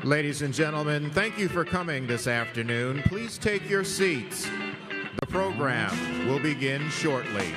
Ladies and gentlemen, thank you for coming this afternoon. Please take your seats. The program will begin shortly.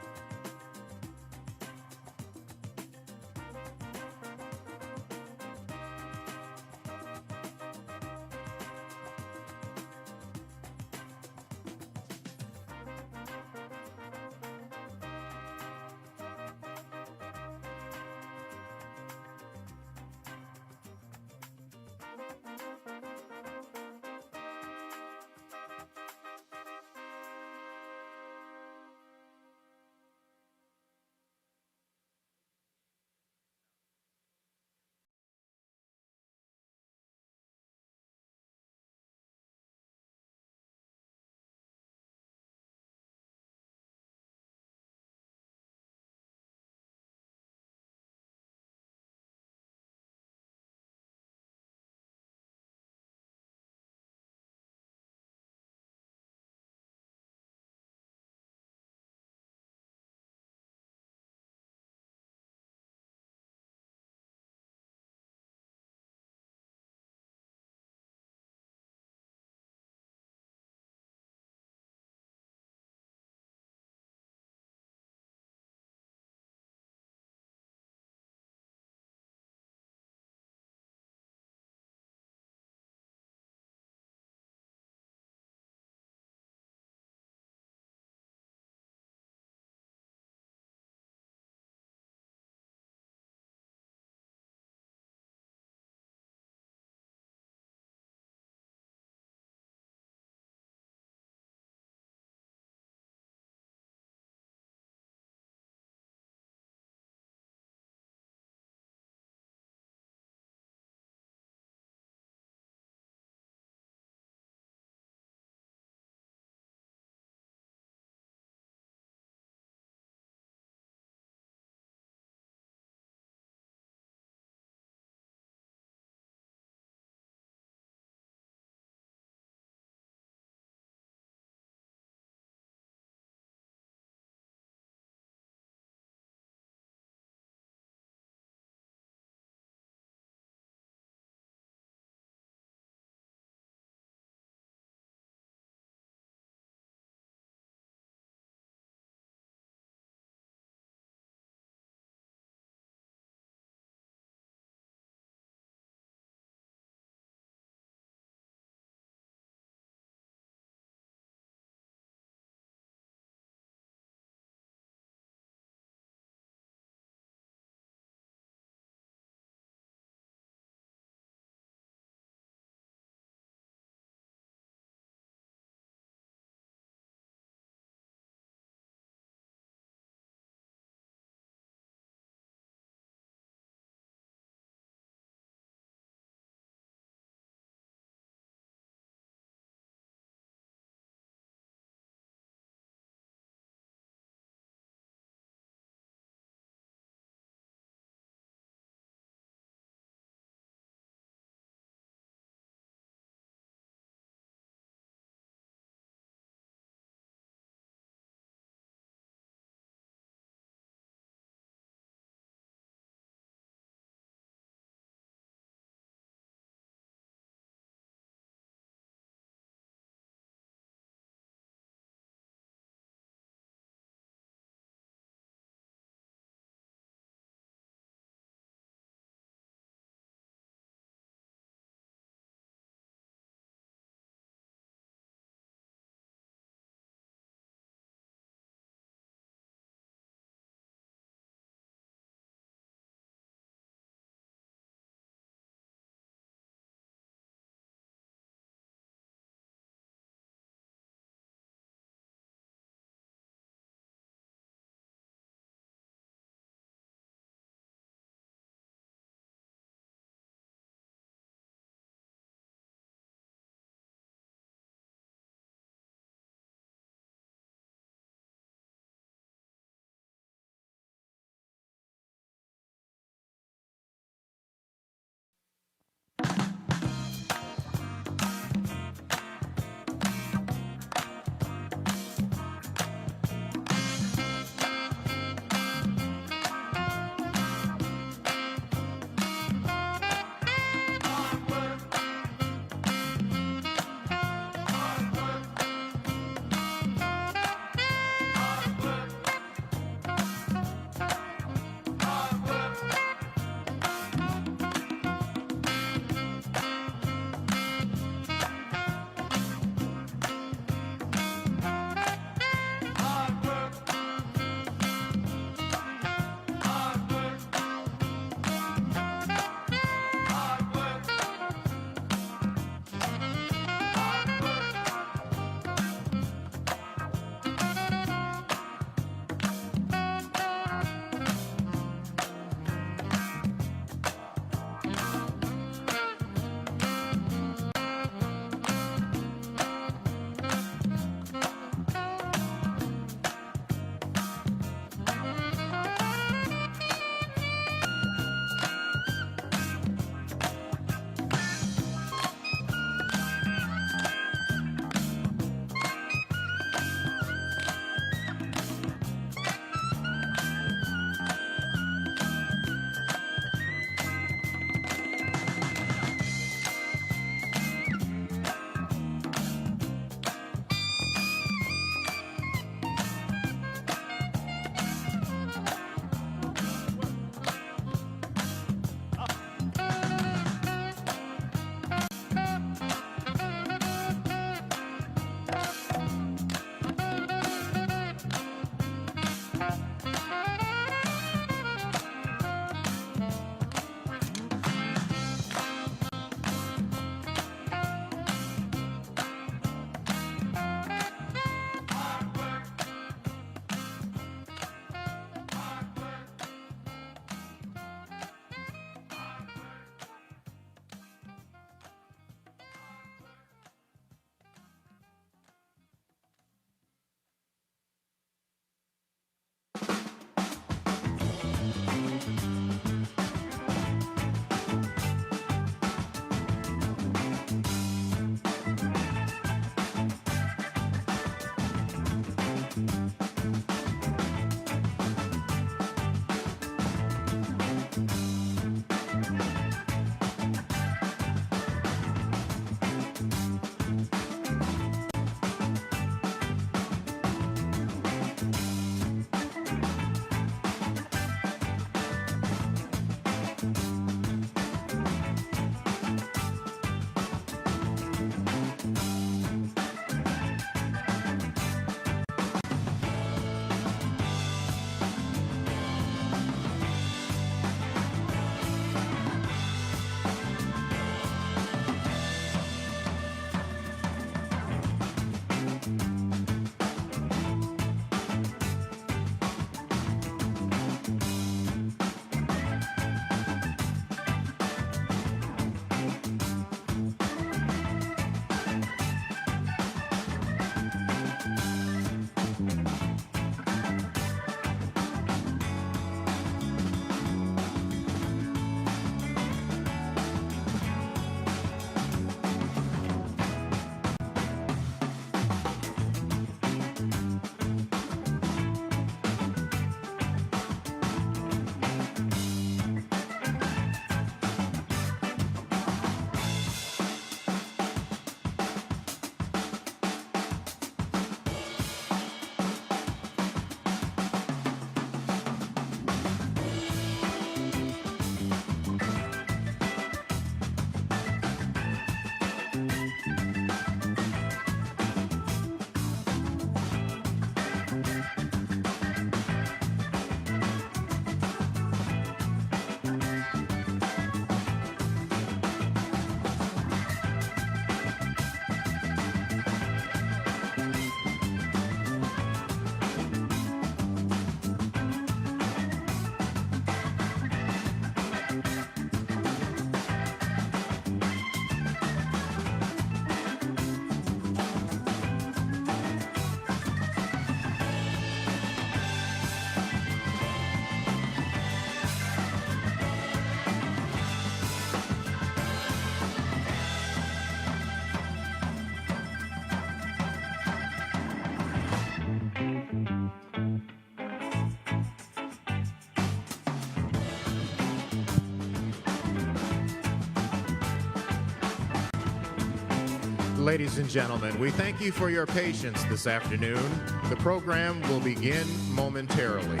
Ladies and gentlemen, we thank you for your patience this afternoon. The program will begin momentarily.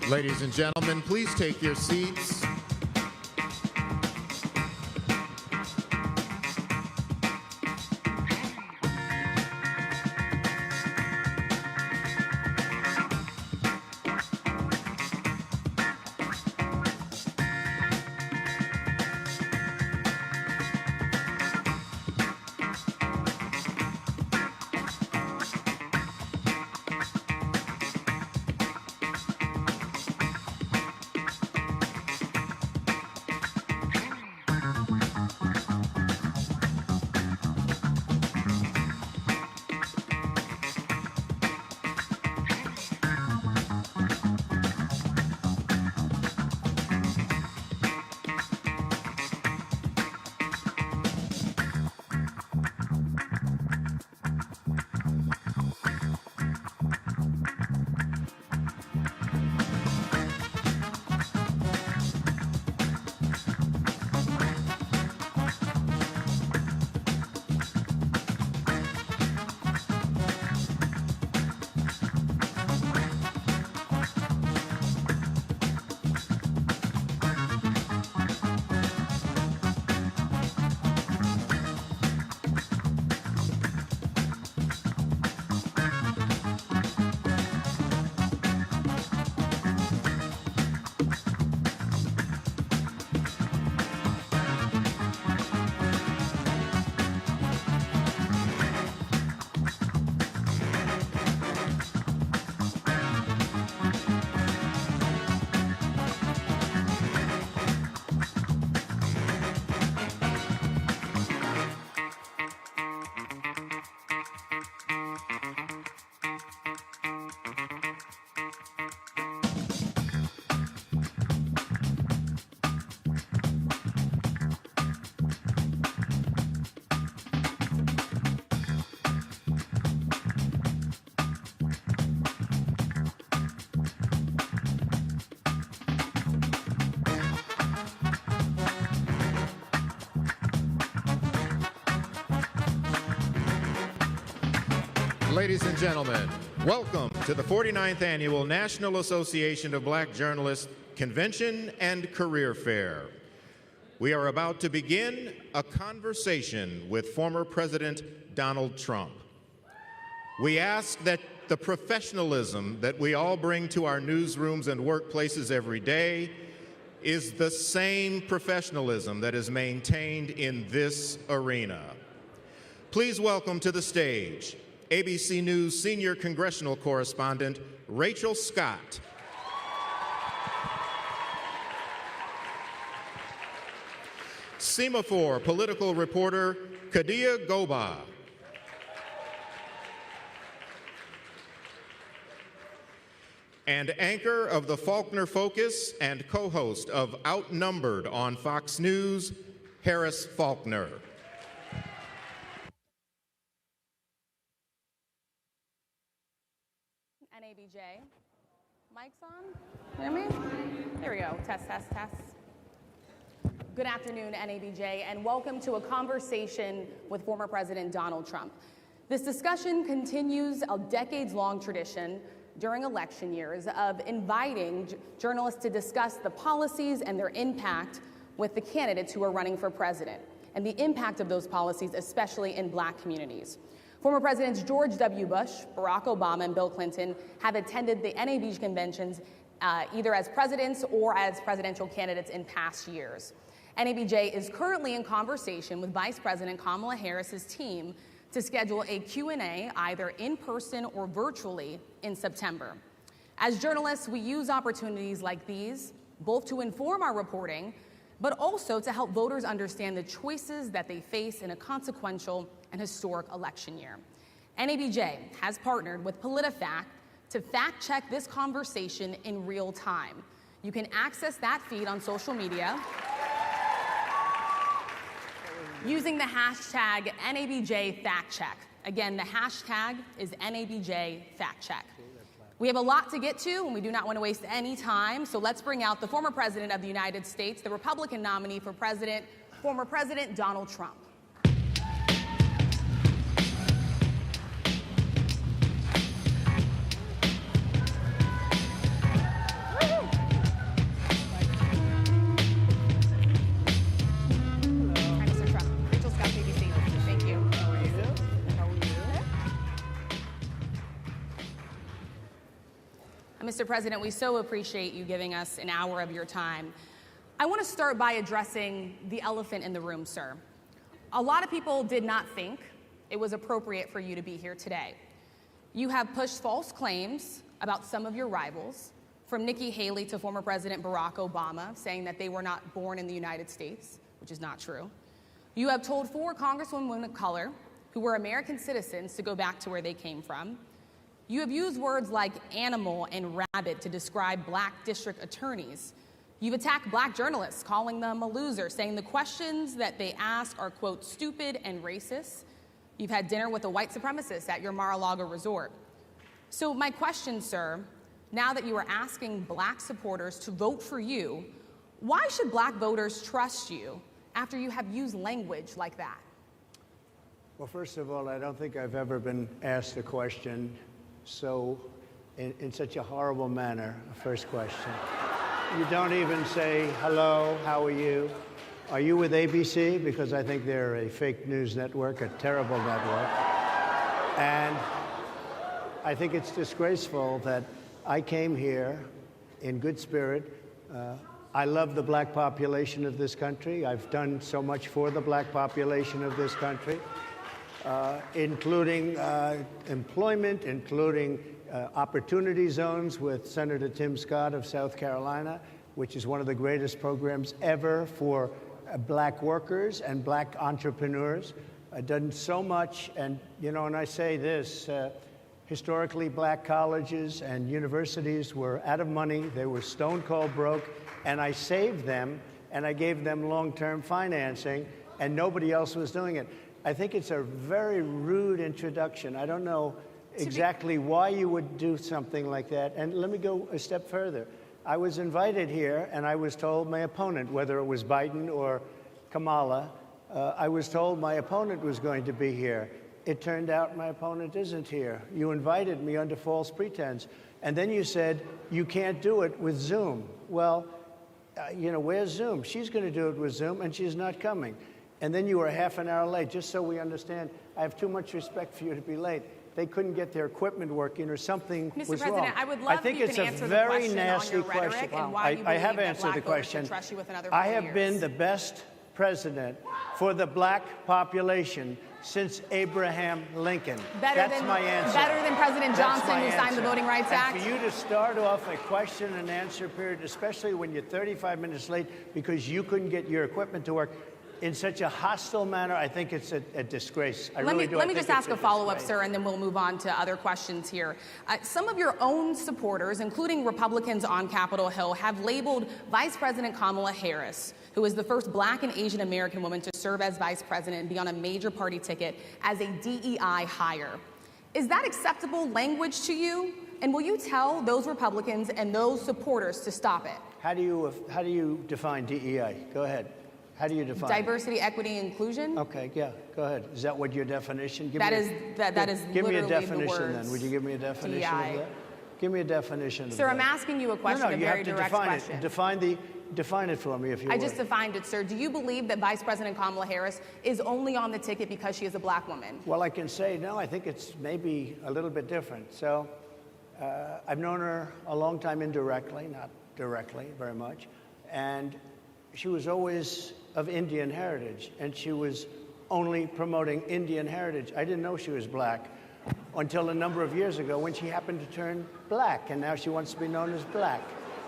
Ladies and gentlemen, please take your seats. Ladies and gentlemen, welcome to the 49th Annual National Association of Black Journalists Convention and Career Fair. We are about to begin a conversation with former President Donald Trump. We ask that the professionalism that we all bring to our newsrooms and workplaces every day is the same professionalism that is maintained in this arena. Please welcome to the stage ABC News senior congressional correspondent Rachel Scott. Semaphore political reporter Kadia Goba. And anchor of the Faulkner Focus and co-host of Outnumbered on Fox News, Harris Faulkner. NABJ. Mic's on? Hear me? There we go. Test, test, test. Good afternoon, NABJ, and welcome to a conversation with former President Donald Trump. This discussion continues a decades-long tradition during election years of inviting journalists to discuss the policies and their impact with the candidates who are running for president, and the impact of those policies, especially in Black communities. Former Presidents George W. Bush, Barack Obama, and Bill Clinton have attended the NABJ conventions either as presidents or as presidential candidates in past years. NABJ is currently in conversation with Vice President Kamala Harris's team to schedule a Q&A either in person or virtually in September. As journalists, we use opportunities like these both to inform our reporting, but also to help voters understand the choices that they face in a consequential and historic election year. NABJ has partnered with PolitiFact to fact-check this conversation in real time. You can access that feed on social media using the hashtag NABJFactCheck. Again, the hashtag is NABJFactCheck. We have a lot to get to, and we do not want to waste any time, so let's bring out the former President of the United States, the Republican nominee for president, former President Donald Trump. Mr. President, we so appreciate you giving us an hour of your time. I want to start by addressing the elephant in the room, sir. A lot of people did not think it was appropriate for you to be here today. You have pushed false claims about some of your rivals, from Nikki Haley to former President Barack Obama, saying that they were not born in the United States, which is not true. You have told 4 congresswomen of color who were American citizens to go back to where they came from. You have used words like animal and rabbit to describe Black district attorneys. You've attacked Black journalists, calling them a loser, saying the questions that they ask are, quote, stupid and racist. You've had dinner with a white supremacist at your Mar-a-Lago resort. So my question, sir, now that you are asking Black supporters to vote for you, why should Black voters trust you after you have used language like that? Well, first of all, I don't think I've ever been asked a question so in such a horrible manner. First question. You don't even say, hello, how are you? Are you with ABC? Because I think they're a fake news network, a terrible network. And I think it's disgraceful that I came here in good spirit. I love the Black population of this country. I've done so much for the Black population of this country. Including employment, including opportunity zones with Senator Tim Scott of South Carolina, which is one of the greatest programs ever for Black workers and Black entrepreneurs. I've done so much, and and I say this, historically Black colleges and universities were out of money, they were stone cold broke, and I saved them, and I gave them long-term financing, and nobody else was doing it. I think it's a very rude introduction. I don't know exactly why you would do something like that. And let me go a step further. I was invited here, and I was told my opponent, whether it was Biden or Kamala, I was told my opponent was going to be here. it turned out my opponent isn't here. You invited me under false pretense. And then you said, you can't do it with Zoom. Well, where's Zoom? She's going to do it with Zoom, and she's not coming. And then you were half an hour late. Just so we understand, I have too much respect for you to be late. They couldn't get their equipment working or something was wrong. Mr. President, I would love if you can answer the question on your rhetoric and why you believe that black voters should trust you with another 4 years. I have been the best president for the black population since Abraham Lincoln. That's my answer. Better than President Johnson, who signed the Voting Rights Act? And for you to start off a question and answer period, especially when you're 35 minutes late because you couldn't get your equipment to work, in such a hostile manner, I think it's a disgrace. Let me just ask a follow-up, sir, and then we'll move on to other questions here. Some of your own supporters, including Republicans on Capitol Hill, have labeled Vice President Kamala Harris, who is the first black and Asian American woman to serve as vice president and be on a major party ticket, as a DEI hire. Is that acceptable language to you? And will you tell those Republicans and those supporters to stop it? How do you define DEI? Go ahead. How do you define diversity, equity, inclusion? Okay, yeah, go ahead. Is that what your definition? That is give me a literally definition the words then. Would you give me a definition DEI. of that? Give me a definition. Sir, I'm asking you a question, a very direct question. Define it for me, if you would. I just defined it, sir. Do you believe that Vice President Kamala Harris is only on the ticket because she is a black woman? Well, I can say no. I think it's maybe a little bit different. So, I've known her a long time indirectly, not directly very much, and she was always of Indian heritage, and she was only promoting Indian heritage. I didn't know she was black until a number of years ago when she happened to turn black, and now she wants to be known as black.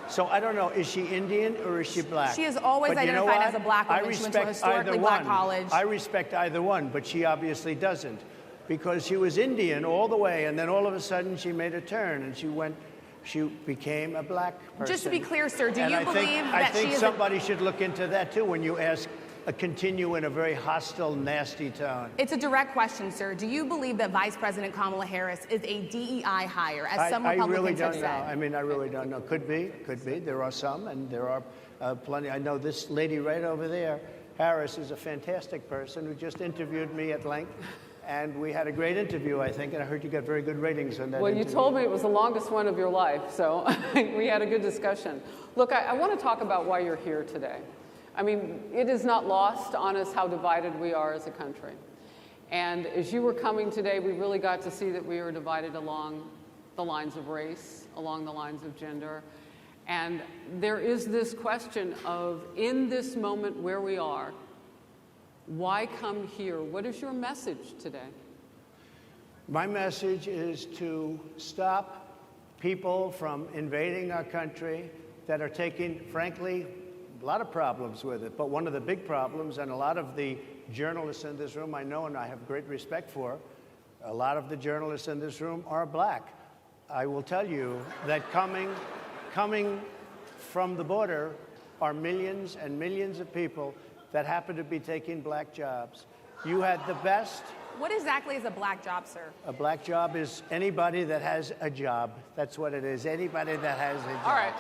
So I don't know, is she Indian or is she black? She has always identified as a black woman. She went to a historically black college. I respect either one, but she obviously doesn't, because she was Indian all the way, and then all of a sudden she made a turn, and she became a black person. Just to be clear, sir, do you believe that I think somebody should look into that, too, when you continue in a very hostile, nasty tone. It's a direct question, sir. Do you believe that Vice President Kamala Harris is a DEI hire, as some Republicans have said? I really don't know. I really don't know. Could be. There are some, and there are plenty. I know this lady right over there, Harris, is a fantastic person who just interviewed me at length. And we had a great interview, I think, and I heard you got very good ratings on that interview. You told me it was the longest one of your life, so we had a good discussion. Look, I want to talk about why you're here today. I mean, it is not lost on us how divided we are as a country. And as you were coming today, we really got to see that we are divided along the lines of race, along the lines of gender. And there is this question of, in this moment where we are, why come here? What is your message today? My message is to stop people from invading our country that are taking, frankly, a lot of problems with it. But one of the big problems, and a lot of the journalists in this room I know and I have great respect for, a lot of the journalists in this room are black. I will tell you that coming from the border are millions and millions of people that happen to be taking black jobs. You had the best. What exactly is a black job, sir? A black job is anybody that has a job. That's what it is. Anybody that has a job. All right.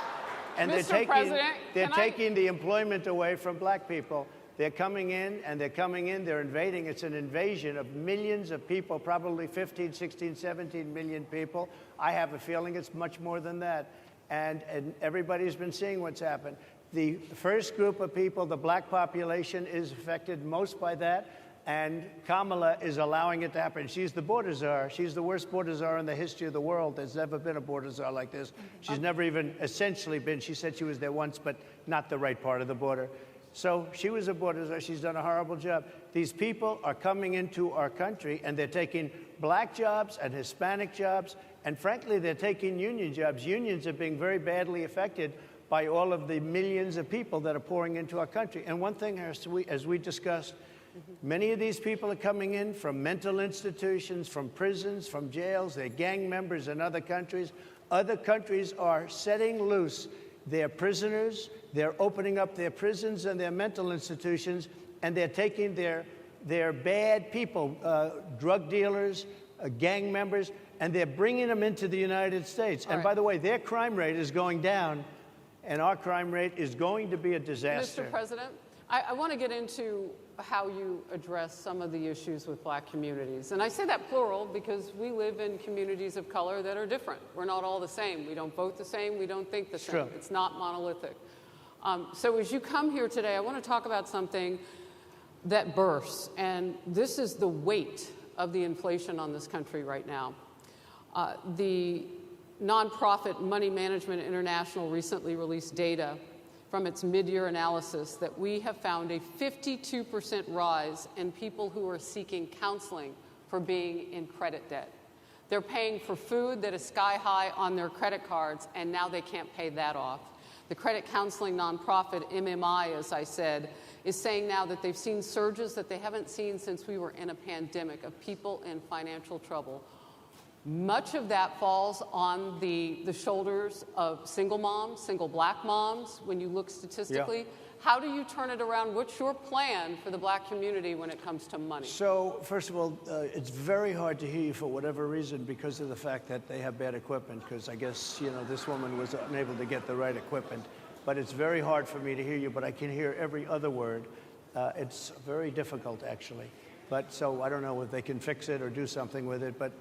And Mr. they're taking the employment away from black people. They're coming in, they're invading. It's an invasion of millions of people, probably 15, 16, 17 million people. I have a feeling it's much more than that. And everybody's been seeing what's happened. The first group of people, the black population, is affected most by that, and Kamala is allowing it to happen. She's the border czar. She's the worst border czar in the history of the world. There's never been a border czar like this. She's never even essentially been. She said she was there once, but not the right part of the border. So she was a border czar. She's done a horrible job. These people are coming into our country, and they're taking black jobs and Hispanic jobs, and frankly, they're taking union jobs. Unions are being very badly affected by all of the millions of people that are pouring into our country. And one thing, as we discussed, many of these people are coming in from mental institutions, from prisons, from jails. They're gang members in other countries. Other countries are setting loose their prisoners. They're opening up their prisons and their mental institutions, and they're taking their bad people, drug dealers, gang members, and they're bringing them into the United States. And by the way, their crime rate is going down, and our crime rate is going to be a disaster. Mr. President, I want to get into how you address some of the issues with black communities. And I say that plural because we live in communities of color that are different. We're not all the same. We don't vote the same. We don't think the same. True. It's not monolithic. So as you come here today, I want to talk about something that bursts. And this is the weight of the inflation on this country right now. The nonprofit Money Management International recently released data from its mid-year analysis that we have found a 52% rise in people who are seeking counseling for being in credit debt. They're paying for food that is sky high on their credit cards, and now they can't pay that off. The credit counseling nonprofit MMI, as I said, is saying now that they've seen surges that they haven't seen since we were in a pandemic of people in financial trouble. Much of that falls on the shoulders of single moms, single black moms, when you look statistically. Yeah. How do you turn it around? What's your plan for the black community when it comes to money? So, first of all, it's very hard to hear you for whatever reason because of the fact that they have bad equipment, because I guess, you know, this woman was unable to get the right equipment. But it's very hard for me to hear you, but I can hear every other word. It's very difficult, actually. But so I don't know if they can fix it or do something with it, but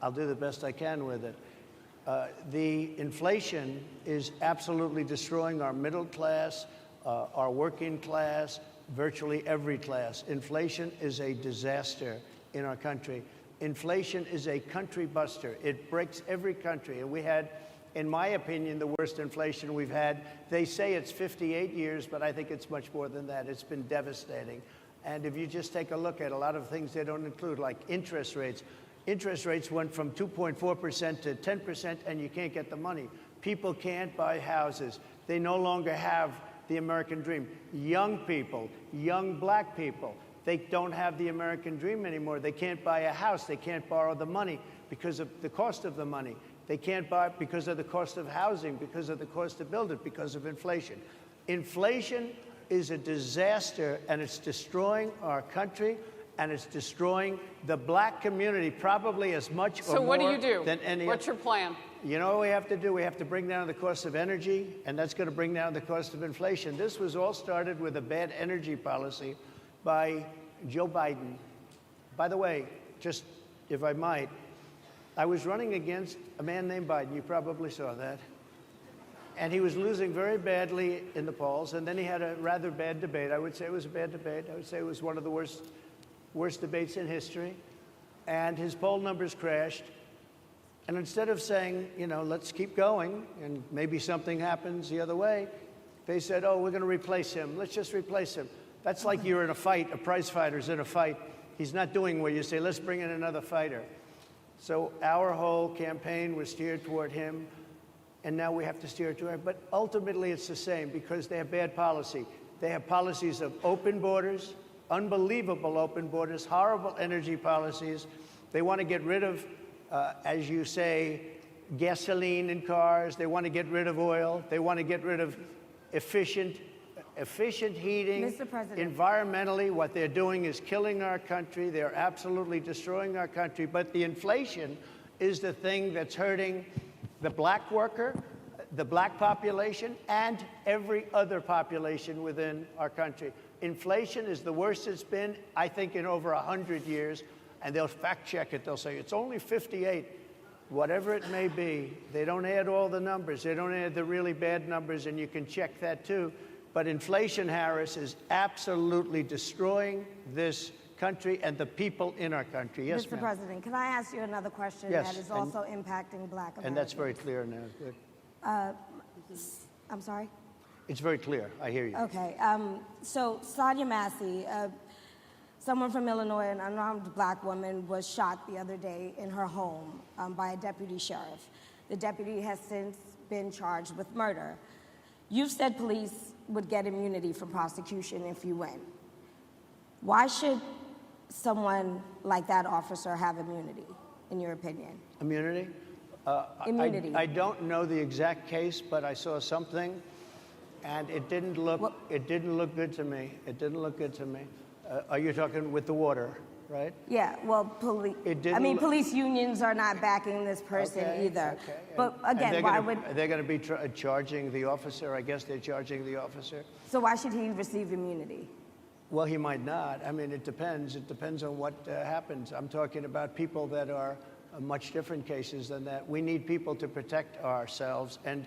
I'll do the best I can with it. The inflation is absolutely destroying our middle class, our working class, virtually every class. Inflation is a disaster in our country. Inflation is a country buster. It breaks every country. And we had, in my opinion, the worst inflation we've had. They say it's 58 years, but I think it's much more than that. It's been devastating. And if you just take a look at a lot of things they don't include, like interest rates. Interest rates went from 2.4% to 10%, and you can't get the money. People can't buy houses. They no longer have the American dream. Young people, young black people, they don't have the American dream anymore. They can't buy a house. They can't borrow the money because of the cost of the money. They can't buy it because of the cost of housing, because of the cost to build it, because of inflation. Inflation is a disaster, and it's destroying our country. And it's destroying the black community probably as much or more. So what do you do? Than any. What's your plan? You know what we have to do? We have to bring down the cost of energy, and that's going to bring down the cost of inflation. This was all started with a bad energy policy by Joe Biden. By the way, just if I might, I was running against a man named Biden. You probably saw that. And he was losing very badly in the polls, and then he had a rather bad debate. I would say it was a bad debate. I would say it was one of the worst debates in history, and his poll numbers crashed. And instead of saying, you know, let's keep going and maybe something happens the other way, they said, oh, we're going to replace him. Let's just replace him. That's like you're in a fight, a prize fighter's in a fight. He's not doing well. You say, let's bring in another fighter. So our whole campaign was steered toward him, and now we have to steer toward him. But ultimately, it's the same because they have bad policy. They have policies of open borders, unbelievable open borders, horrible energy policies. They want to get rid of, as you say, gasoline in cars. They want to get rid of oil. They want to get rid of efficient heating. Mr. President. Environmentally, what they're doing is killing our country. They're absolutely destroying our country. But the inflation is the thing that's hurting the black worker, the black population, and every other population within our country. Inflation is the worst it's been, I think, in over 100 years. And they'll fact check it. They'll say, it's only 58. Whatever it may be, they don't add all the numbers. They don't add the really bad numbers, and you can check that too. But inflation, Harris, is absolutely destroying this country and the people in our country. Yes, Mr. President, can I ask you another question Yes, that is also impacting black Americans? And that's very clear now. Good. I'm sorry? It's very clear. I hear you. Okay. So Sonia Massey, someone from Illinois, an unarmed black woman, was shot the other day in her home by a deputy sheriff. The deputy has since been charged with murder. You've said police would get immunity from prosecution if you win. Why should someone like that officer have immunity, in your opinion? Immunity? Immunity. I don't know the exact case, but I saw something, and it didn't look good to me. It didn't look good to me. Are you talking with the water? right? Yeah, well, police unions are not backing this person either. Okay. But again, why would... Are they going to be charging the officer? I guess they're charging the officer. So why should he receive immunity? Well, he might not. I mean, it depends. It depends on what happens. I'm talking about people that are much different cases than that. We need people to protect ourselves. And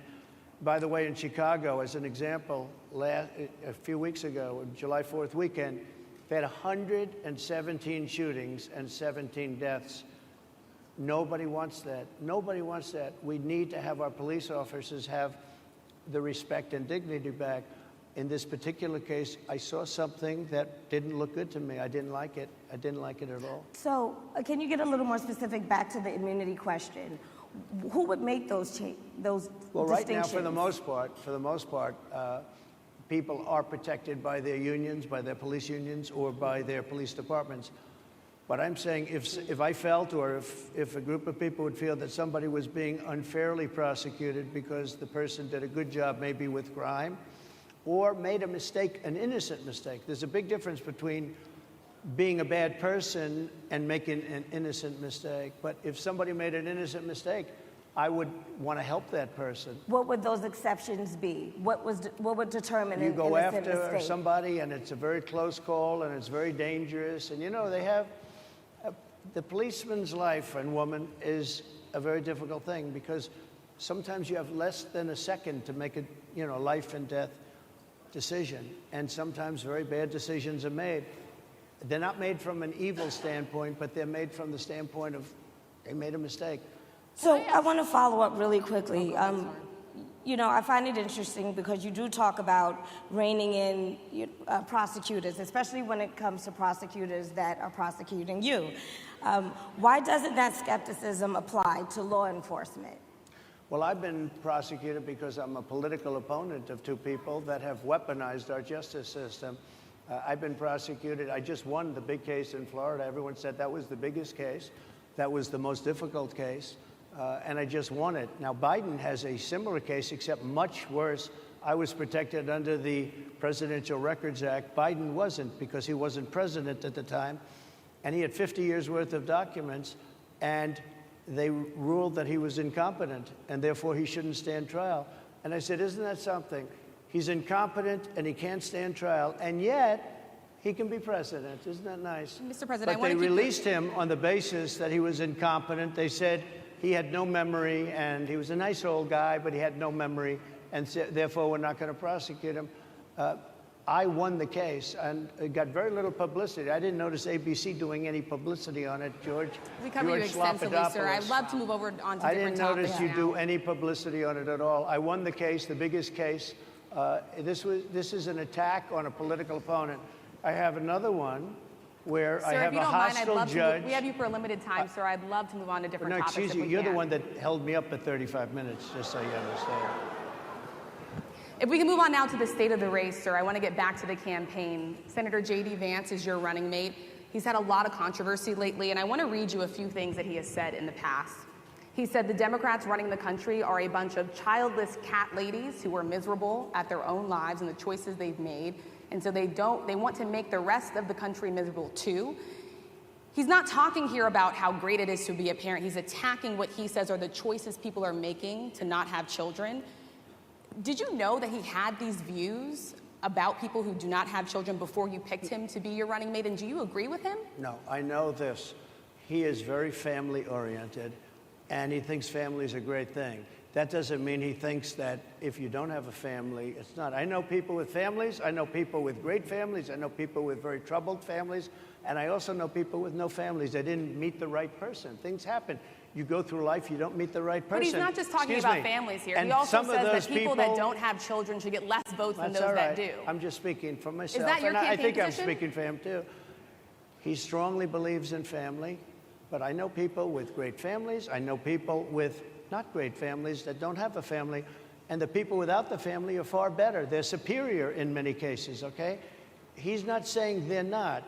by the way, in Chicago, as an example, a few weeks ago, July 4th weekend, they had 117 shootings and 17 deaths. Nobody wants that. Nobody wants that. We need to have our police officers have the respect and dignity back. In this particular case, I saw something that didn't look good to me. I didn't like it. I didn't like it at all. So can you get a little more specific back to the immunity question? Who would make those Well, right now, for the most part, people are protected by their unions, by their police unions, or by their police departments. But I'm saying if I felt, or if a group of people would feel that somebody was being unfairly prosecuted because the person did a good job maybe with crime, or made a mistake, an innocent mistake. There's a big difference between being a bad person and making an innocent mistake. But if somebody made an innocent mistake, I would want to help that person. What would those exceptions be? What would determine you an go innocent after mistake? somebody and it's a very close call and it's very dangerous. And you know, they have the policeman's life and woman is a very difficult thing because sometimes you have less than a second to make a life and death decision, and sometimes very bad decisions are made. They're not made from an evil standpoint, but they're made from the standpoint of they made a mistake. So I want to follow up really quickly. I find it interesting because you do talk about reining in prosecutors, especially when it comes to prosecutors that are prosecuting you. Why doesn't that skepticism apply to law enforcement? Well, I've been prosecuted because I'm a political opponent of two people that have weaponized our justice system. I've been prosecuted. I just won the big case in Florida. Everyone said that was the biggest case. That was the most difficult case. And I just won it. Now, Biden has a similar case, except much worse. I was protected under the Presidential Records Act. Biden wasn't because he wasn't president at the time. And he had 50 years worth of documents. And they ruled that he was incompetent, and therefore he shouldn't stand trial. And I said, isn't that something? He's incompetent, and he can't stand trial, and yet he can be president. Isn't that nice? Mr. President, but they released him on the basis that he was incompetent. They said he had no memory, and he was a nice old guy, but he had no memory, and therefore we're not going to prosecute him. I won the case, and it got very little publicity. I didn't notice ABC doing any publicity on it, George. We cover you extensively, sir. I'd love to move over on to different topics. I didn't notice you do any publicity on it at all. I won the case, the biggest case. This is an attack on a political opponent. I have another one where I have a hostile judge. We have you for a limited time, sir. I'd love to move on to different topics. No, excuse you. You're the one that held me up at 35 minutes, just so you understand. If we can move on now to the state of the race, sir, I want to get back to the campaign. Senator J.D. Vance is your running mate. He's had a lot of controversy lately, and I want to read you a few things that he has said in the past. He said the Democrats running the country are a bunch of childless cat ladies who are miserable at their own lives and the choices they've made, and so they want to make the rest of the country miserable too. He's not talking here about how great it is to be a parent. He's attacking what he says are the choices people are making to not have children. Did you know that he had these views about people who do not have children before you picked him to be your running mate, and do you agree with him? No, I know this. He is very family-oriented, and he thinks family is a great thing. That doesn't mean he thinks that if you don't have a family, it's not. I know people with families. I know people with great families. I know people with very troubled families. And I also know people with no families. They didn't meet the right person. Things happen. You go through life, you don't meet the right person. But he's not just talking about families here. He also says that people that don't have children should get less votes than those that do. I'm just speaking for myself. Is that your campaign I think position? I'm speaking for him, too. He strongly believes in family. But I know people with great families. I know people with not great families that don't have a family. And the people without the family are far better. They're superior in many cases, okay? He's not saying they're not.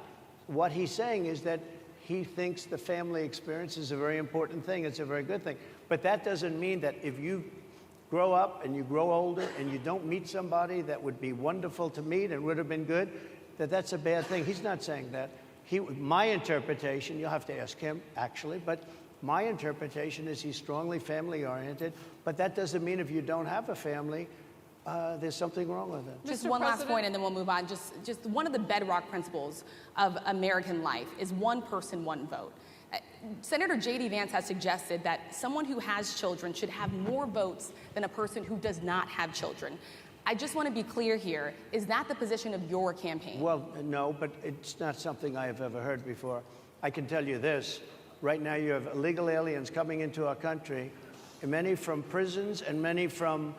What he's saying is that he thinks the family experience is a very important thing. It's a very good thing. But that doesn't mean that if you grow up and you grow older and you don't meet somebody that would be wonderful to meet and would have been good, that that's a bad thing. He's not saying that. My interpretation, you'll have to ask him, actually, but my interpretation is he's strongly family-oriented, but that doesn't mean if you don't have a family, there's something wrong with it. Just Mr. one last President? point, and then we'll move on. Just one of the bedrock principles of American life is one person, one vote. Senator J.D. Vance has suggested that someone who has children should have more votes than a person who does not have children. I just want to be clear here. Is that the position of your campaign? Well, no, but it's not something I have ever heard before. I can tell you this. Right now you have illegal aliens coming into our country, many from prisons and many from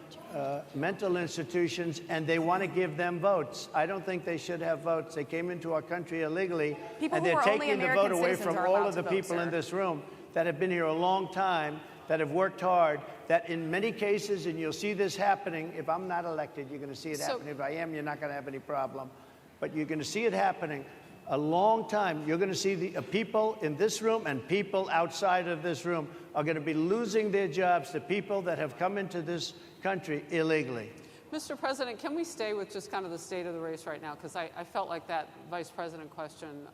mental institutions, and they want to give them votes. I don't think they should have votes. They came into our country illegally, People and who they're are only taking the American vote away citizens from are all allowed of the to vote, people in sir. this room that have been here a long time, that have worked hard, that in many cases, and you'll see this happening, if I'm not elected, you're going to see it happening. If I am, you're not going to have any problem. But you're going to see it happening a long time. You're going to see the people in this room and people outside of this room are going to be losing their jobs to people that have come into this country illegally. Mr. President, can we stay with just kind of the state of the race right now? Because I felt like that vice president question,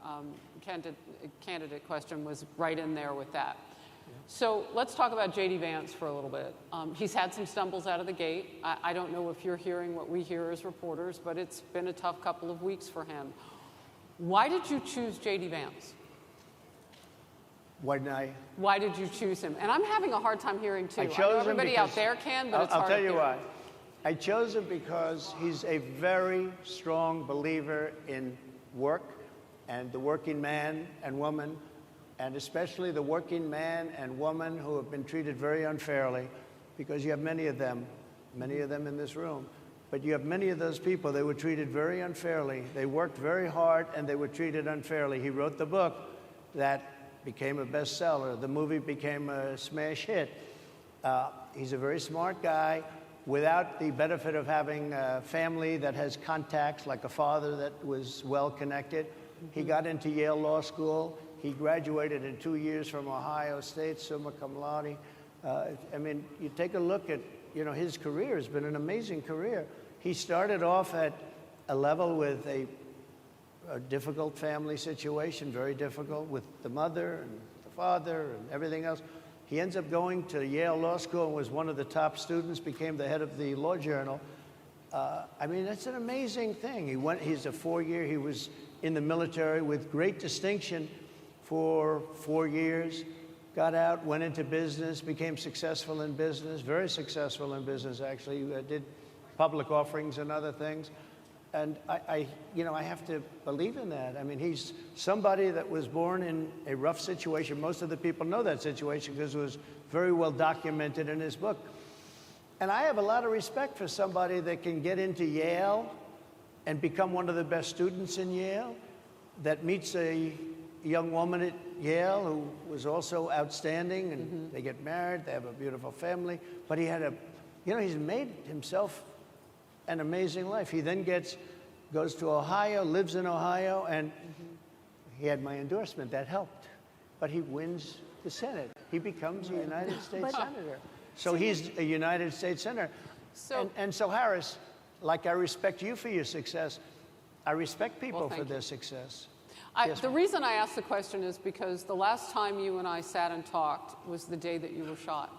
candidate question was right in there with that. So let's talk about J.D. Vance for a little bit. He's had some stumbles out of the gate. I don't know if you're hearing what we hear as reporters, but it's been a tough couple of weeks for him. Why did you choose J.D. Vance? Why didn't I? Why did you choose him? And I'm having a hard time hearing, too. I chose know him everybody out because- there can, but it's I'll hard tell to you hear. why. I chose him because he's a very strong believer in work and the working man and woman, and especially the working man and woman who have been treated very unfairly, because you have many of them in this room. But you have many of those people, they were treated very unfairly. They worked very hard and they were treated unfairly. He wrote the book that became a bestseller. The movie became a smash hit. He's a very smart guy without the benefit of having a family that has contacts, like a father that was well connected. He got into Yale Law School. He graduated in 2 years from Ohio State, summa cum laude. I mean, you take a look at, his career has been an amazing career. He started off at a level with a difficult family situation, very difficult, with the mother and the father and everything else. He ends up going to Yale Law School and was one of the top students, became the head of the Law Journal. I mean, that's an amazing thing. He's a 4-year, he was in the military with great distinction for 4 years, got out, went into business, became successful in business, very successful in business, actually, did public offerings and other things. And I have to believe in that. I mean, he's somebody that was born in a rough situation. Most of the people know that situation because it was very well documented in his book. And I have a lot of respect for somebody that can get into Yale and become one of the best students in Yale, that meets a young woman at Yale who was also outstanding, and they get married, they have a beautiful family. But he had he's made himself an amazing life. He then goes to Ohio, lives in Ohio, and he had my endorsement. That helped. But he wins the Senate. He becomes a United States Senator. So he's a United States Senator. And so, Harris, like I respect you for your success, I respect people for their success. The reason I asked the question is because the last time you and I sat and talked was the day that you were shot.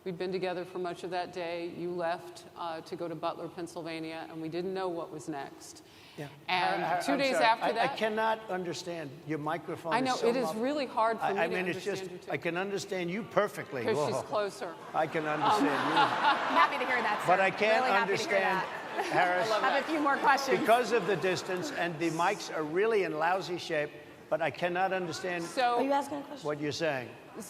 We'd been together for much of that day. You left to go to Butler, Pennsylvania, and we didn't know what was next. Yeah. And 2 I'm days sorry. after that... I cannot understand. Your microphone I know, is so it is muffled. really hard for me to it's understand just, you, too. I can understand you perfectly. Because she's Whoa. closer. I can understand you. I'm happy to hear that, sir. But I can't Really happy to hear understand, that. Harris, I have a few more questions. because of the distance, and the mics are really in lousy shape, but I cannot understand Are you So, asking a question? what you're saying. Go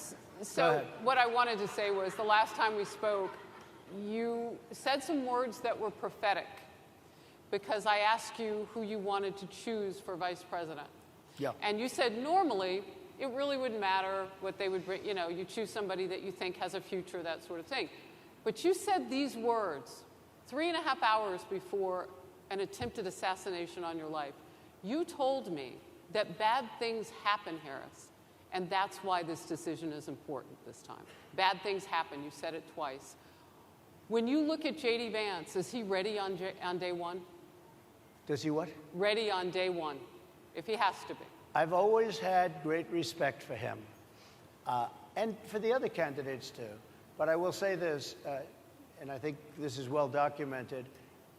so ahead. what I wanted to say was the last time we spoke, you said some words that were prophetic because I asked you who you wanted to choose for vice president. Yeah. And you said normally it really wouldn't matter what they would bring, you choose somebody that you think has a future, that sort of thing. But you said these words 3.5 hours before an attempted assassination on your life. You told me that bad things happen, Harris, and that's why this decision is important this time. Bad things happen. You said it twice. When you look at J.D. Vance, is he ready on day one? Does he what? Ready on day one, if he has to be. I've always had great respect for him, and for the other candidates too. But I will say this, and I think this is well documented.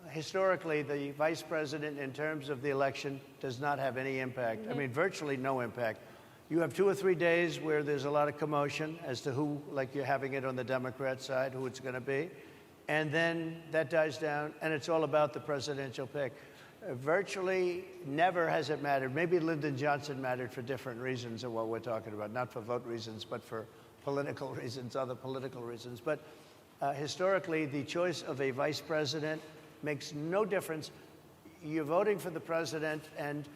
Historically, the vice president, in terms of the election, does not have any impact. I mean, virtually no impact. You have 2 or 3 days where there's a lot of commotion as to who, like you're having it on the Democrat side, who it's going to be. And then that dies down, and it's all about the presidential pick. Virtually never has it mattered. Maybe Lyndon Johnson mattered for different reasons of what we're talking about, not for vote reasons, but for political reasons, other political reasons. But historically, the choice of a vice president makes no difference. You're voting for the president, and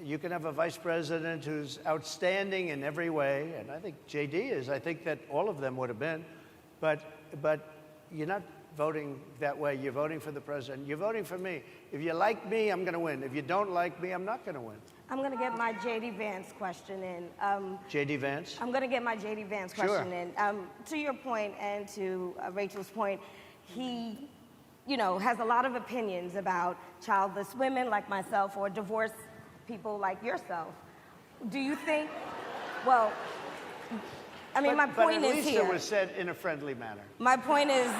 you can have a vice president who's outstanding in every way, and I think JD is. I think that all of them would have been, but you're not voting that way. You're voting for the president. You're voting for me. If you like me, I'm going to win. If you don't like me, I'm not going to win. I'm going to get my J.D. Vance question in. J.D. Vance? I'm going to get my J.D. Vance question in. To your point and to Rachel's point, he, has a lot of opinions about childless women like myself or divorced people like yourself. Do you think, well, I mean, my point is here. But at least it was said in a friendly manner. My point is,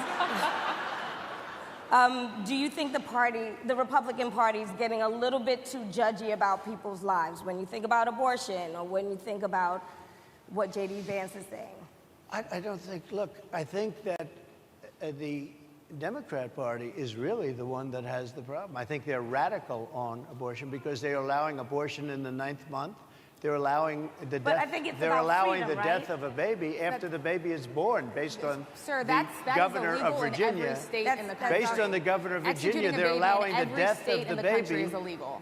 do you think the Republican Party is getting a little bit too judgy about people's lives when you think about abortion or when you think about what J.D. Vance is saying? I don't think, look, I think that the Democrat Party is really the one that has the problem. I think they're radical on abortion because they're allowing abortion in the 9th month. They're allowing the death. I think it's they're about allowing freedom, the death of a baby after the baby is born, based on the governor of Virginia. Based on the governor of Virginia, they're allowing the death of the baby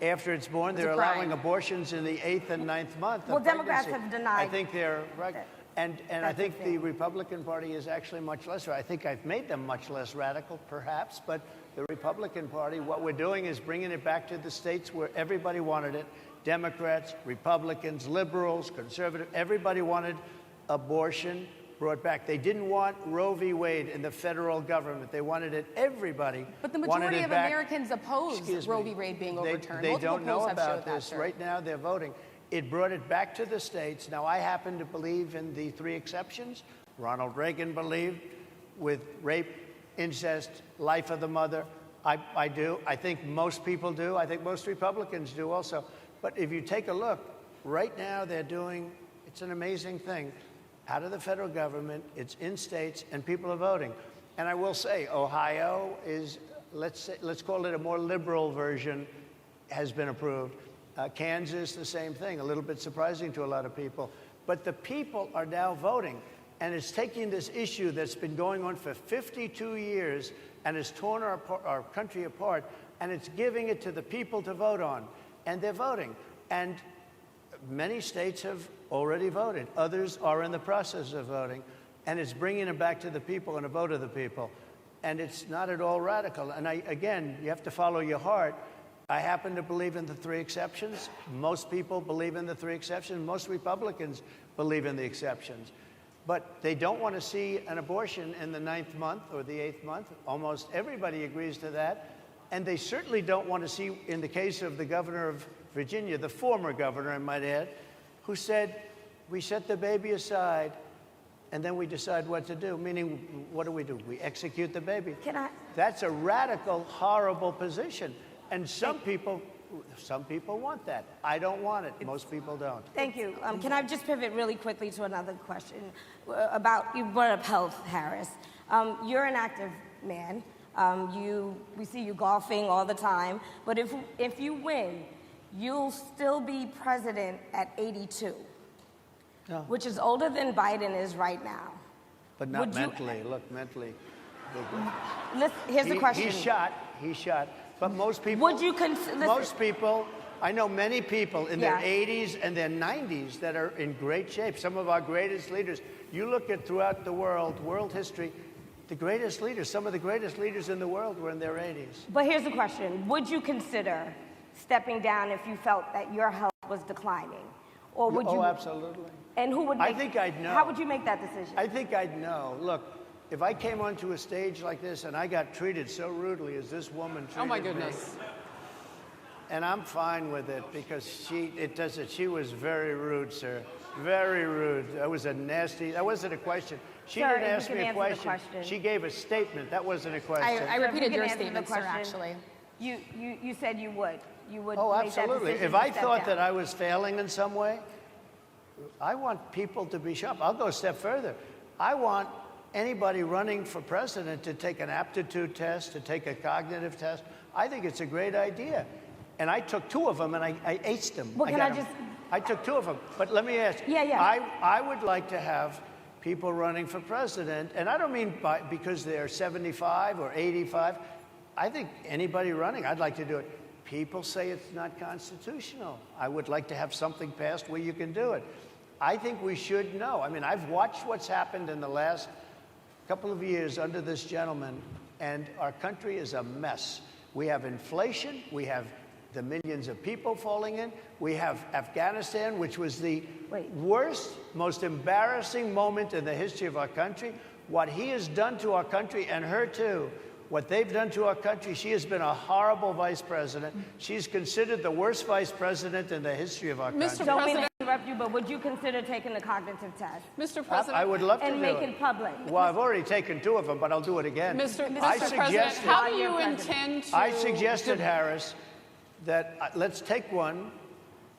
after it's born. They're allowing abortions in the 8th and 9th month. Well, Democrats have denied. I think they're right. And I think the Republican Party is actually much less. I think I've made them much less radical, perhaps, but the Republican Party, what we're doing is bringing it back to the states where everybody wanted it. Democrats, Republicans, liberals, conservatives, everybody wanted abortion brought back. They didn't want Roe v. Wade in the federal government. They wanted it, everybody. But the majority of Americans oppose Roe v. Wade being overturned. They don't know about this. Right now, they're voting. It brought it back to the states. Now, I happen to believe in the 3 exceptions. Ronald Reagan believed with rape, incest, life of the mother. I do. I think most people do. I think most Republicans do also. But if you take a look, right now they're doing, it's an amazing thing, out of the federal government, it's in states, and people are voting. And I will say, Ohio is, let's call it a more liberal version, has been approved. Kansas, the same thing, a little bit surprising to a lot of people. But the people are now voting, and it's taking this issue that's been going on for 52 years and has torn our country apart, and it's giving it to the people to vote on. And they're voting. And many states have already voted. Others are in the process of voting. And it's bringing it back to the people and a vote of the people. And it's not at all radical. And again, you have to follow your heart. I happen to believe in the 3 exceptions. Most people believe in the 3 exceptions. Most Republicans believe in the exceptions. But they don't want to see an abortion in the 9th month or the 8th month. Almost everybody agrees to that. And they certainly don't want to see, in the case of the governor of Virginia, the former governor, I might add, who said, we set the baby aside and then we decide what to do. Meaning, what do? We execute the baby. That's a radical, horrible position. And some people want that. I don't want it. Most people don't. Thank you. Can I just pivot really quickly to another question about, you brought up health, Harris. You're an active man. We see you golfing all the time, but if you win, you'll still be president at 82, which is older than Biden is right now. But not mentally. Look, mentally. Here's the question. He's shot. But most people. Would you consider? Most people. I know many people in their 80s and their 90s that are in great shape. Some of our greatest leaders. You look at throughout the world history. The greatest leaders, some of the greatest leaders in the world were in their 80s. But here's the question. Would you consider stepping down if you felt that your health was declining? Or would you? Oh, absolutely. And who would I think I'd know. How would you make that decision? I think I'd know. Look, if I came onto a stage like this and I got treated so rudely as this woman treated me. Oh, my goodness. And I'm fine with it because she was very rude, sir. Very rude. That wasn't a question. She Sir, didn't ask you me can a answer the question. question. She gave a statement. That wasn't a question. I repeated You your can answer the statement, sir, question. actually. You said you would. You would Oh, make that absolutely. decision If to I step thought down. that I was failing in some way, I want people to be sharp. I'll go a step further. I want anybody running for president to take an aptitude test, to take a cognitive test. I think it's a great idea. And I took 2 of them and I aced them. Well, can got I 'em. just- I took 2 of them. But let me ask you. Yeah. I would like to have people running for president, and I don't mean because they're 75 or 85. I think anybody running, I'd like to do it. People say it's not constitutional. I would like to have something passed where you can do it. I think we should know. I mean, I've watched what's happened in the last couple of years under this gentleman, and our country is a mess. We have inflation. We have the millions of people falling in. We have Afghanistan, which was the worst, most embarrassing moment in the history of our country. What he has done to our country, and her too, what they've done to our country, she has been a horrible vice president. She's considered the worst vice president in the history of our country. Mr. Don't mean President, to interrupt you, but would you consider taking the cognitive test Mr. President, I would love to and do make it. it public? Well, I've already taken 2 of them, but I'll do it again. Mr. I President, suggested, how do you Your president. intend to... I suggested, Harris, that let's take one.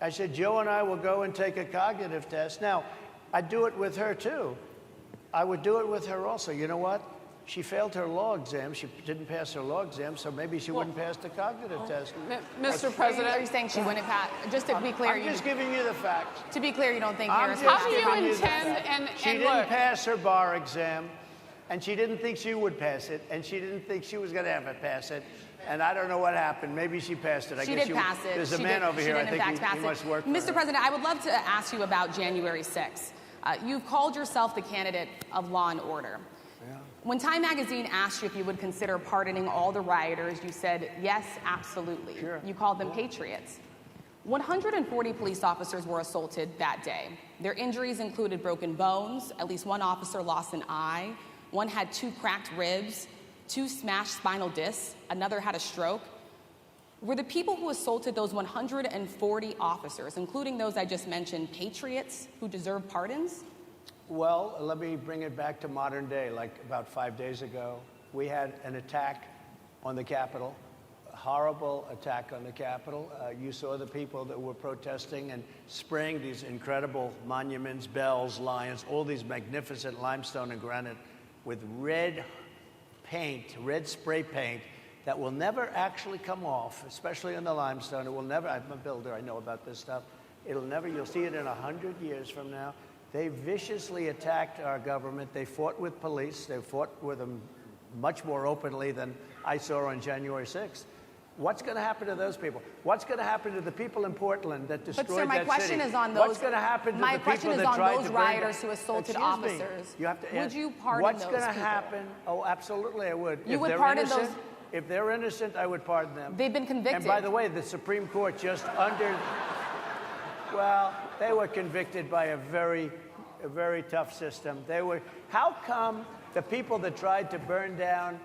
I said, Joe and I will go and take a cognitive test. Now, I'd do it with her, too. I would do it with her also. You know what? She failed her law exam. She didn't pass her law exam, so maybe she wouldn't pass the cognitive test. Mr. Are President, you saying she wouldn't pass? Just to be clear, I'm just giving you the facts. to be clear, you don't think I'm Harris just would how do you giving the intend, facts. and She and didn't look, pass her bar exam, and she didn't think she would pass it, and she didn't think she was going to ever pass it. And I don't know what happened. Maybe she passed it. She did pass it. There's a She man did- over she here. did I in think fact pass he it. must work for Mr. her. President, I would love to ask you about January 6th. You've called yourself the candidate of law and order. When Time Magazine asked you if you would consider pardoning all the rioters, you said, yes, absolutely. Sure. You called them patriots. 140 police officers were assaulted that day. Their injuries included broken bones, at least 1 officer lost an eye, 1 had 2 cracked ribs, 2 smashed spinal discs, another had a stroke. Were the people who assaulted those 140 officers, including those I just mentioned, patriots who deserve pardons? Well, let me bring it back to modern day. Like about 5 days ago, we had an attack on the Capitol, a horrible attack on the Capitol. You saw the people that were protesting and spraying these incredible monuments, bells, lions, all these magnificent limestone and granite with red paint, red spray paint that will never actually come off, especially on the limestone. It will never, I'm a builder, I know about this stuff. It'll never, you'll see it in 100 years from now. They viciously attacked our government. They fought with police. They fought with them much more openly than I saw on January 6th. What's going to happen to those people? What's going to happen to the people in Portland that destroyed that city? But sir, my question is on those. What's going to happen to my the question people is that on tried those to burn rioters down- who assaulted Excuse me. officers. You have to Would answer. you pardon What's those going to people? happen? Oh, absolutely, I would. You If would they're pardon innocent, those- If they're innocent, I would pardon them. They've been convicted. And by the way, the Supreme Court just well, they were convicted by a very tough system. How come the people that tried to burn down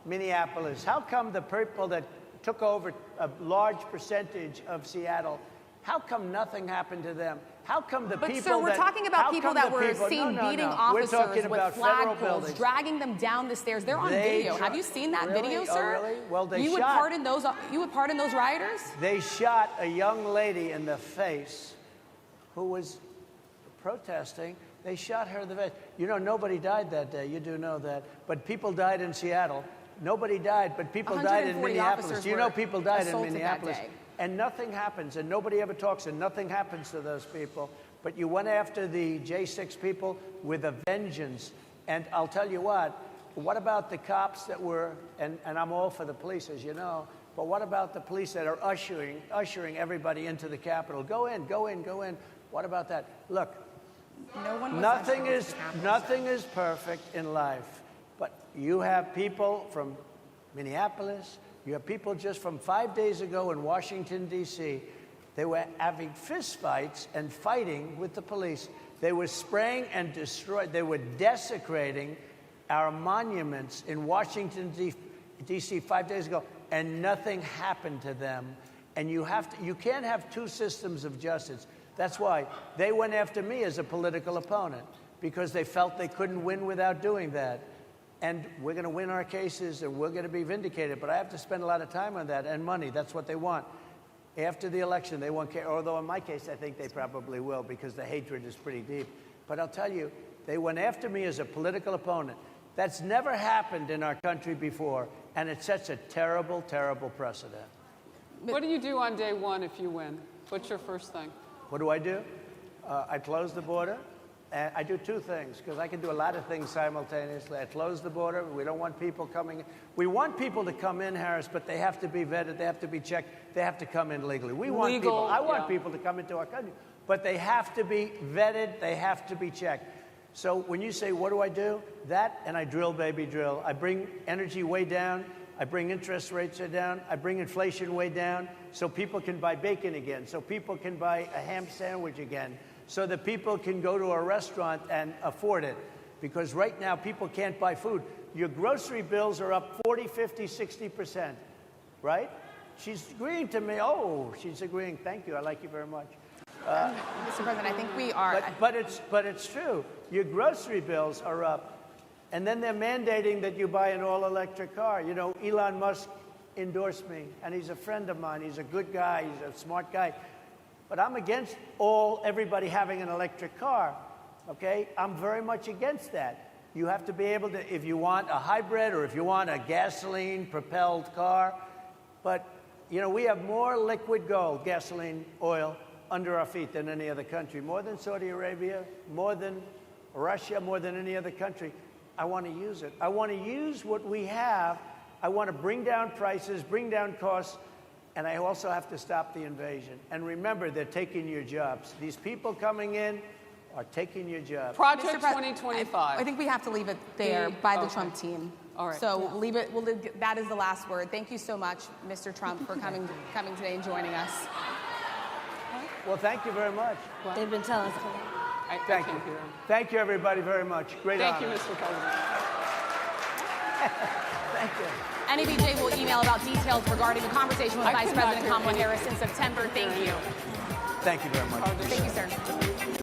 Minneapolis, how come the people that took over a large percentage of Seattle, how come nothing happened to them? How come the But people sir, we're that... talking about how people come that the were people- seen no, beating We're officers talking with about federal flagpoles, buildings. dragging them down the stairs. They're on They video. Have you seen that Really? video, Oh, sir? really? Well, they you would shot- pardon those. You would pardon those rioters? They shot a young lady in the face who was protesting. They shot her in the face. You know, nobody died that day. You do know that. But people died in Seattle. Nobody died, but people died in 140 Minneapolis. officers You know were people died in assaulted that Minneapolis. day. And nothing happens, and nobody ever talks, and nothing happens to those people. But you went after the J6 people with a vengeance. And I'll tell you what about the cops that were, and I'm all for the police, as you know, but what about the police that are ushering everybody into the Capitol? Go in, go in, go in. What about that? Look, No one was nothing ushering is into the Capitol, nothing is perfect in life, but you have people from Minneapolis, you have people just from 5 days ago in Washington, D.C. They were having fistfights and fighting with the police. They were spraying and destroying, they were desecrating our monuments in Washington, D.C. 5 days ago, and nothing happened to them. And you can't have two systems of justice. That's why they went after me as a political opponent, because they felt they couldn't win without doing that. And we're going to win our cases, and we're going to be vindicated. But I have to spend a lot of time on that, and money. That's what they want. After the election, they won't care. Although in my case, I think they probably will, because the hatred is pretty deep. But I'll tell you, they went after me as a political opponent. That's never happened in our country before, and it sets a terrible, terrible precedent. What do you do on day one if you win? What's your first thing? What do? I close the border. And I do two things, because I can do a lot of things simultaneously. I close the border. We don't want people coming in. We want people to come in, Harris, but they have to be vetted. They have to be checked. They have to come in legally. We want people. I want people to come into our country, but they have to be vetted. They have to be checked. So when you say, what do? That, and I drill, baby, drill. I bring energy way down. I bring interest rates down. I bring inflation way down so people can buy bacon again, so people can buy a ham sandwich again, so that people can go to a restaurant and afford it. Because right now, people can't buy food. Your grocery bills are up 40, 50, 60%, right? She's agreeing to me. Oh, she's agreeing. Thank you. I like you very much. Mr. President, I think we are. But it's true. Your grocery bills are up. And then they're mandating that you buy an all-electric car. You know, Elon Musk endorsed me, and he's a friend of mine. He's a good guy. He's a smart guy. But I'm against everybody having an electric car, okay? I'm very much against that. You have to be able to, if you want a hybrid or if you want a gasoline-propelled car. But, you know, we have more liquid gold, gasoline, oil, under our feet than any other country. More than Saudi Arabia, more than Russia, more than any other country. I want to use it. I want to use what we have. I want to bring down prices, bring down costs, and I also have to stop the invasion. And remember, they're taking your jobs. These people coming in are taking your jobs. Project 2025. I think we have to leave it there by the Trump team. All right. So leave it. That is the last word. Thank you so much, Mr. Trump, for coming today and joining us. Well, thank you very much. They've been telling us. Thank you. Thank you, everybody, very much. Great honor. Thank you, Mr. President. Thank you. NABJ will email about details regarding the conversation with Vice President Kamala Harris in September. Thank you. Thank you very much. Thank you, sir.